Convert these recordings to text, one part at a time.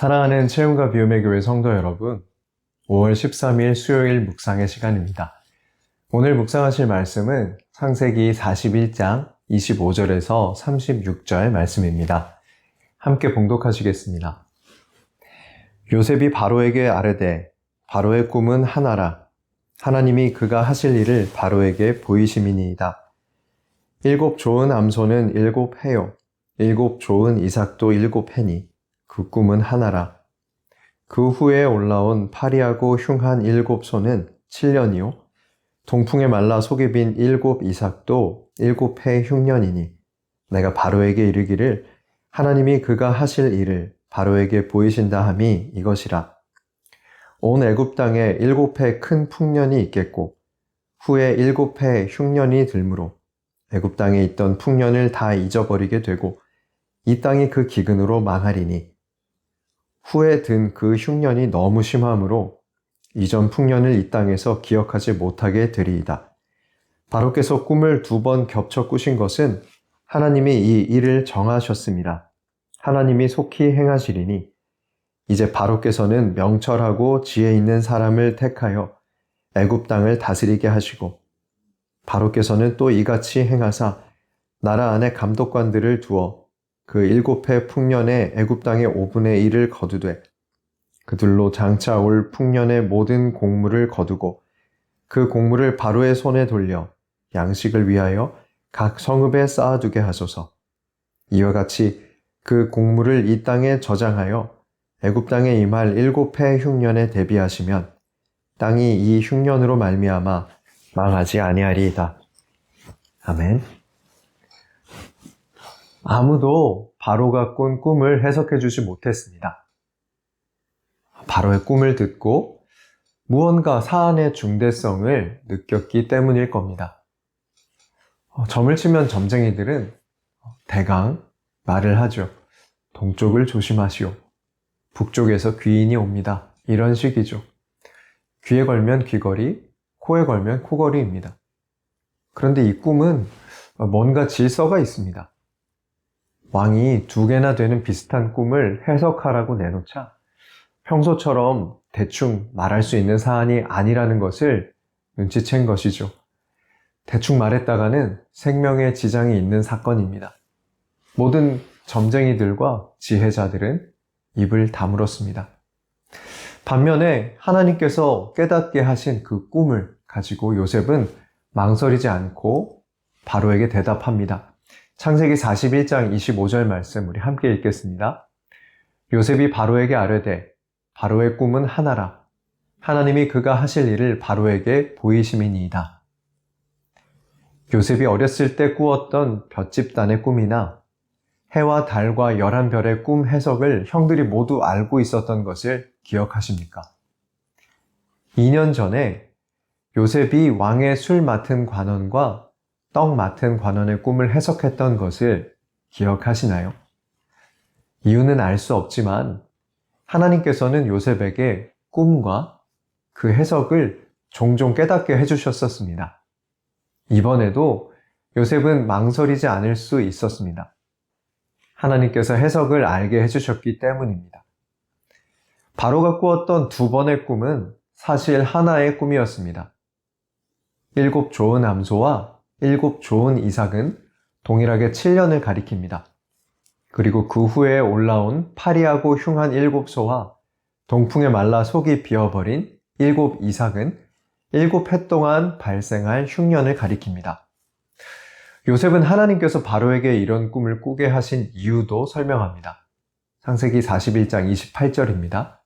사랑하는 체험과 비움의 교회 성도 여러분, 5월 13일 수요일 묵상의 시간입니다. 오늘 묵상하실 말씀은 창세기 41장 25절에서 36절 말씀입니다. 함께 봉독하시겠습니다. 요셉이 바로에게 아뢰되 바로의 꿈은 하나라. 하나님이 그가 하실 일을 바로에게 보이심이니이다. 7 좋은 암소는 7 해요. 7 좋은 이삭도 7 해니. 그 꿈은 하나라. 그 후에 올라온 파리하고 흉한 7 소는 7년이요. 동풍에 말라 속이 빈 7 이삭도 7해 흉년이니 내가 바로에게 이르기를 하나님이 그가 하실 일을 바로에게 보이신다 함이 이것이라. 온 애굽 땅에 7해 큰 풍년이 있겠고 후에 7해 흉년이 들므로 애굽 땅에 있던 풍년을 다 잊어버리게 되고 이 땅이 그 기근으로 망하리니 후에 든 그 흉년이 너무 심함으로 이전 풍년을 이 땅에서 기억하지 못하게 되리이다. 바로께서 꿈을 2번 겹쳐 꾸신 것은 하나님이 이 일을 정하셨습니다. 하나님이 속히 행하시리니 이제 바로께서는 명철하고 지혜 있는 사람을 택하여 애굽 땅을 다스리게 하시고 바로께서는 또 이같이 행하사 나라 안에 감독관들을 두어 그 7해 풍년에 애굽 땅의 5분의 1을 거두되 그들로 장차 올 풍년의 모든 곡물을 거두고 그 곡물을 바로의 손에 돌려 양식을 위하여 각 성읍에 쌓아두게 하소서. 이와 같이 그 곡물을 이 땅에 저장하여 애굽 땅에 임할 7해 흉년에 대비하시면 땅이 이 흉년으로 말미암아 망하지 아니하리이다. 아멘. 아무도 바로가 꾼 꿈을 해석해 주지 못했습니다. 바로의 꿈을 듣고 무언가 사안의 중대성을 느꼈기 때문일 겁니다. 점을 치면 점쟁이들은 대강 말을 하죠. 동쪽을 조심하시오. 북쪽에서 귀인이 옵니다. 이런 식이죠. 귀에 걸면 귀걸이, 코에 걸면 코걸이입니다. 그런데 이 꿈은 뭔가 질서가 있습니다. 왕이 2개나 되는 비슷한 꿈을 해석하라고 내놓자 평소처럼 대충 말할 수 있는 사안이 아니라는 것을 눈치챈 것이죠. 대충 말했다가는 생명에 지장이 있는 사건입니다. 모든 점쟁이들과 지혜자들은 입을 다물었습니다. 반면에 하나님께서 깨닫게 하신 그 꿈을 가지고 요셉은 망설이지 않고 바로에게 대답합니다. 창세기 41장 25절 말씀 우리 함께 읽겠습니다. 요셉이 바로에게 아뢰되 바로의 꿈은 하나라. 하나님이 그가 하실 일을 바로에게 보이심이니이다. 요셉이 어렸을 때 꾸었던 볏집단의 꿈이나 해와 달과 11별의 꿈 해석을 형들이 모두 알고 있었던 것을 기억하십니까? 2년 전에 요셉이 왕의 술 맡은 관원과 떡 맡은 관원의 꿈을 해석했던 것을 기억하시나요? 이유는 알 수 없지만 하나님께서는 요셉에게 꿈과 그 해석을 종종 깨닫게 해주셨었습니다. 이번에도 요셉은 망설이지 않을 수 있었습니다. 하나님께서 해석을 알게 해주셨기 때문입니다. 바로가 꾸었던 2번의 꿈은 사실 하나의 꿈이었습니다. 7 좋은 암소와 7 좋은 이삭은 동일하게 7년을 가리킵니다. 그리고 그 후에 올라온 파리하고 흉한 7 소와 동풍에 말라 속이 비어버린 7 이삭은 7해 동안 발생할 흉년을 가리킵니다. 요셉은 하나님께서 바로에게 이런 꿈을 꾸게 하신 이유도 설명합니다. 창세기 41장 28절입니다.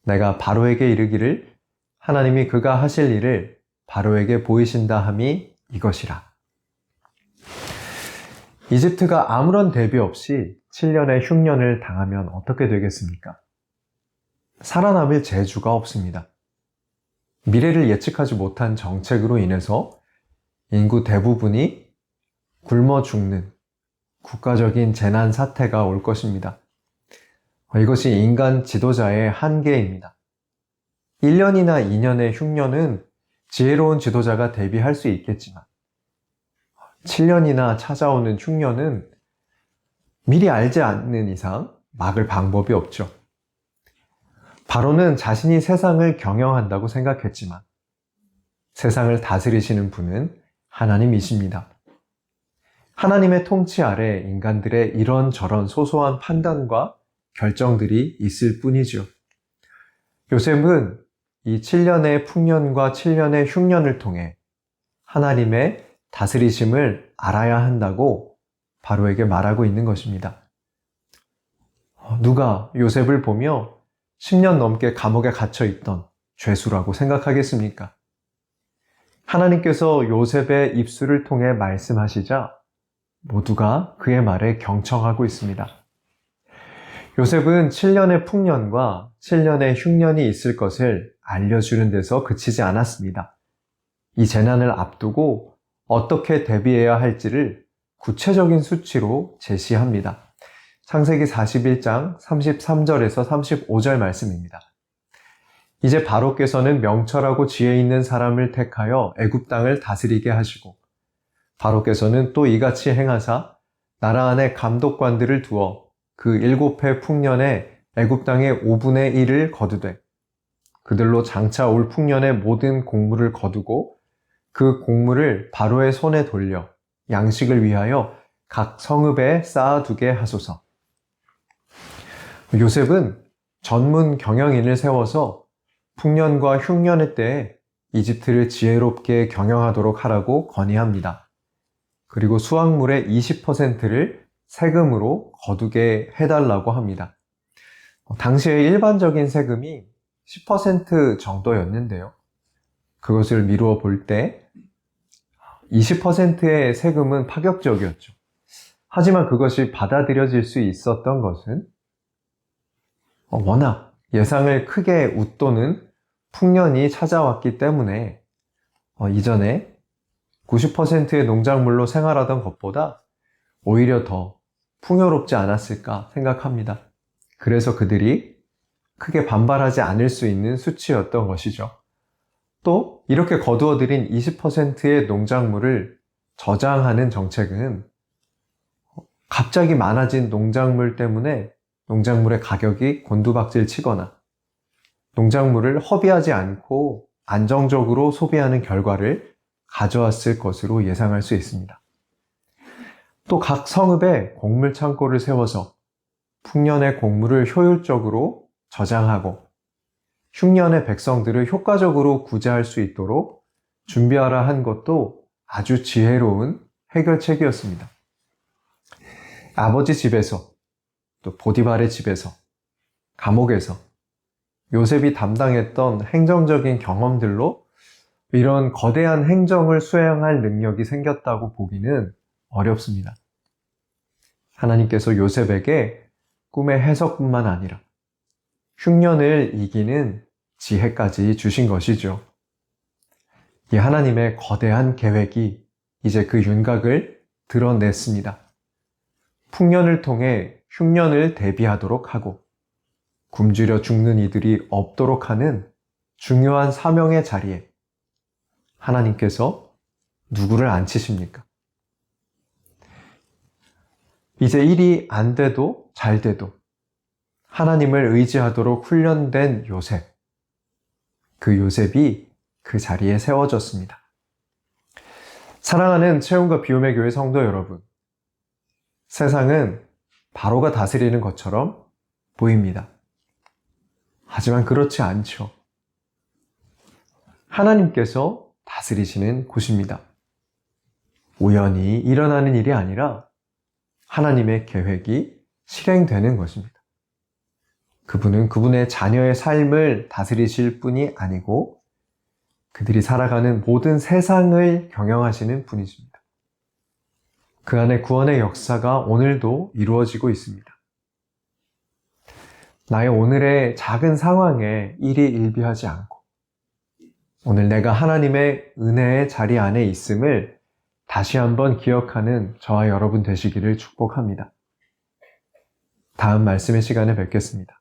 내가 바로에게 이르기를 하나님이 그가 하실 일을 바로에게 보이신다 함이 이것이라. 이집트가 아무런 대비 없이 7년의 흉년을 당하면 어떻게 되겠습니까? 살아남을 재주가 없습니다. 미래를 예측하지 못한 정책으로 인해서 인구 대부분이 굶어 죽는 국가적인 재난 사태가 올 것입니다. 이것이 인간 지도자의 한계입니다. 1년이나 2년의 흉년은 지혜로운 지도자가 대비할 수 있겠지만 7년이나 찾아오는 흉년은 미리 알지 않는 이상 막을 방법이 없죠. 바로는 자신이 세상을 경영한다고 생각했지만 세상을 다스리시는 분은 하나님이십니다. 하나님의 통치 아래 인간들의 이런저런 소소한 판단과 결정들이 있을 뿐이죠. 요셉은 이 7년의 풍년과 7년의 흉년을 통해 하나님의 다스리심을 알아야 한다고 바로에게 말하고 있는 것입니다. 누가 요셉을 보며 10년 넘게 감옥에 갇혀 있던 죄수라고 생각하겠습니까? 하나님께서 요셉의 입술을 통해 말씀하시자 모두가 그의 말에 경청하고 있습니다. 요셉은 7년의 풍년과 7년의 흉년이 있을 것을 알려주는 데서 그치지 않았습니다. 이 재난을 앞두고 어떻게 대비해야 할지를 구체적인 수치로 제시합니다. 창세기 41장 33절에서 35절 말씀입니다. 이제 바로께서는 명철하고 지혜 있는 사람을 택하여 애굽 땅을 다스리게 하시고 바로께서는 또 이같이 행하사 나라 안에 감독관들을 두어 그 7해 풍년에 애굽 땅의 5분의 1을 거두되 그들로 장차 올 풍년의 모든 곡물을 거두고 그 곡물을 바로의 손에 돌려 양식을 위하여 각 성읍에 쌓아두게 하소서. 요셉은 전문 경영인을 세워서 풍년과 흉년의 때에 이집트를 지혜롭게 경영하도록 하라고 건의합니다. 그리고 수확물의 20%를 세금으로 거두게 해달라고 합니다. 당시의 일반적인 세금이 10% 정도였는데요. 그것을 미루어 볼 때 20%의 세금은 파격적이었죠. 하지만 그것이 받아들여질 수 있었던 것은 워낙 예상을 크게 웃도는 풍년이 찾아왔기 때문에 이전에 90%의 농작물로 생활하던 것보다 오히려 더 풍요롭지 않았을까 생각합니다. 그래서 그들이 크게 반발하지 않을 수 있는 수치였던 것이죠. 또 이렇게 거두어들인 20%의 농작물을 저장하는 정책은 갑자기 많아진 농작물 때문에 농작물의 가격이 곤두박질 치거나 농작물을 허비하지 않고 안정적으로 소비하는 결과를 가져왔을 것으로 예상할 수 있습니다. 또 각 성읍에 곡물 창고를 세워서 풍년의 곡물을 효율적으로 저장하고 흉년의 백성들을 효과적으로 구제할 수 있도록 준비하라 한 것도 아주 지혜로운 해결책이었습니다. 아버지 집에서 또 보디발의 집에서 감옥에서 요셉이 담당했던 행정적인 경험들로 이런 거대한 행정을 수행할 능력이 생겼다고 보기는 어렵습니다. 하나님께서 요셉에게 꿈의 해석뿐만 아니라 흉년을 이기는 지혜까지 주신 것이죠. 이 하나님의 거대한 계획이 이제 그 윤곽을 드러냈습니다. 풍년을 통해 흉년을 대비하도록 하고 굶주려 죽는 이들이 없도록 하는 중요한 사명의 자리에 하나님께서 누구를 앉히십니까? 이제 일이 안 돼도 잘 돼도 하나님을 의지하도록 훈련된 요셉, 그 요셉이 그 자리에 세워졌습니다. 사랑하는 채움과 비움의 교회 성도 여러분, 세상은 바로가 다스리는 것처럼 보입니다. 하지만 그렇지 않죠. 하나님께서 다스리시는 곳입니다. 우연히 일어나는 일이 아니라 하나님의 계획이 실행되는 것입니다. 그분은 그분의 자녀의 삶을 다스리실 뿐이 아니고 그들이 살아가는 모든 세상을 경영하시는 분이십니다. 그 안에 구원의 역사가 오늘도 이루어지고 있습니다. 나의 오늘의 작은 상황에 일이 일비하지 않고 오늘 내가 하나님의 은혜의 자리 안에 있음을 다시 한번 기억하는 저와 여러분 되시기를 축복합니다. 다음 말씀의 시간에 뵙겠습니다.